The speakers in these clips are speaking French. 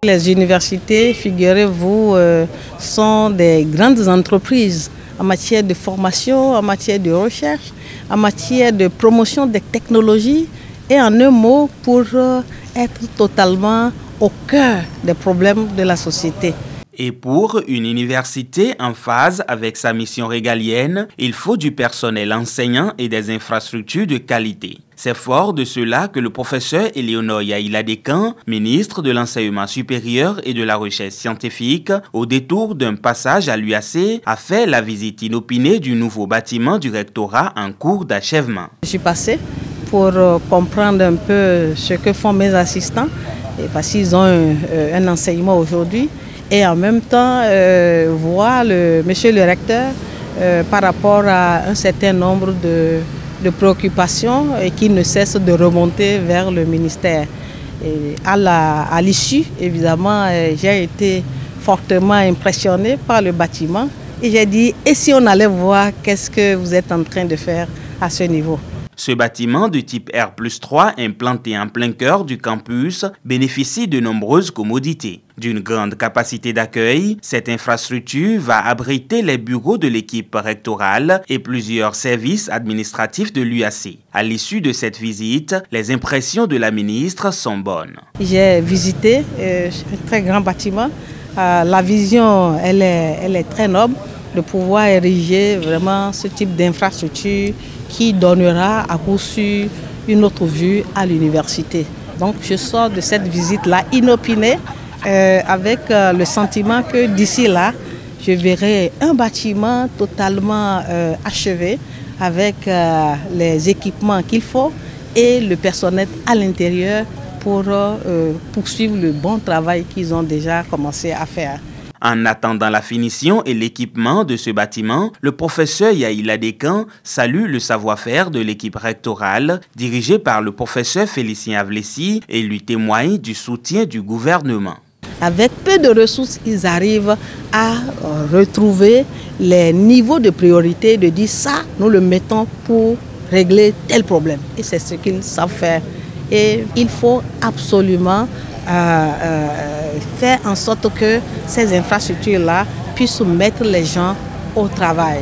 Les universités, figurez-vous, sont des grandes entreprises en matière de formation, en matière de recherche, en matière de promotion des technologies et en un mot pour être totalement au cœur des problèmes de la société. Et pour une université en phase avec sa mission régalienne, il faut du personnel enseignant et des infrastructures de qualité. C'est fort de cela que le professeur Éléonore Yaïla Descamps, ministre de l'Enseignement supérieur et de la Recherche scientifique, au détour d'un passage à l'UAC, a fait la visite inopinée du nouveau bâtiment du rectorat en cours d'achèvement. Je suis passée pour comprendre un peu ce que font mes assistants, parce qu'ils ont un enseignement aujourd'hui. Et en même temps, voir monsieur le recteur par rapport à un certain nombre de préoccupations qui ne cessent de remonter vers le ministère. Et à l'issue, évidemment, j'ai été fortement impressionnée par le bâtiment. Et j'ai dit, et si on allait voir qu'est-ce que vous êtes en train de faire à ce niveau? Ce bâtiment de type R+3, implanté en plein cœur du campus, bénéficie de nombreuses commodités. D'une grande capacité d'accueil, cette infrastructure va abriter les bureaux de l'équipe rectorale et plusieurs services administratifs de l'UAC. À l'issue de cette visite, les impressions de la ministre sont bonnes. J'ai visité un très grand bâtiment. La vision, elle est très noble de pouvoir ériger vraiment ce type d'infrastructure qui donnera à coup sûr une autre vue à l'université. Donc je sors de cette visite-là inopinée avec le sentiment que d'ici là, je verrai un bâtiment totalement achevé avec les équipements qu'il faut et le personnel à l'intérieur pour poursuivre le bon travail qu'ils ont déjà commencé à faire. En attendant la finition et l'équipement de ce bâtiment, le professeur Yaïla Descamps salue le savoir-faire de l'équipe rectorale dirigée par le professeur Félicien Avlessi et lui témoigne du soutien du gouvernement. Avec peu de ressources, ils arrivent à retrouver les niveaux de priorité, de dire ça, nous le mettons pour régler tel problème. Et c'est ce qu'ils savent faire. Et il faut absolument faire en sorte que ces infrastructures-là puissent mettre les gens au travail.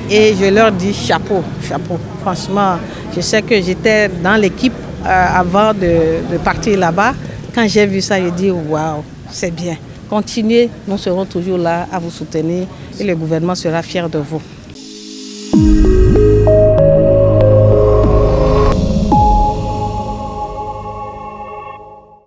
Et je leur dis chapeau, chapeau. Franchement, je sais que j'étais dans l'équipe avant de partir là-bas. Quand j'ai vu ça, j'ai dit waouh, c'est bien. Continuez, nous serons toujours là à vous soutenir et le gouvernement sera fier de vous.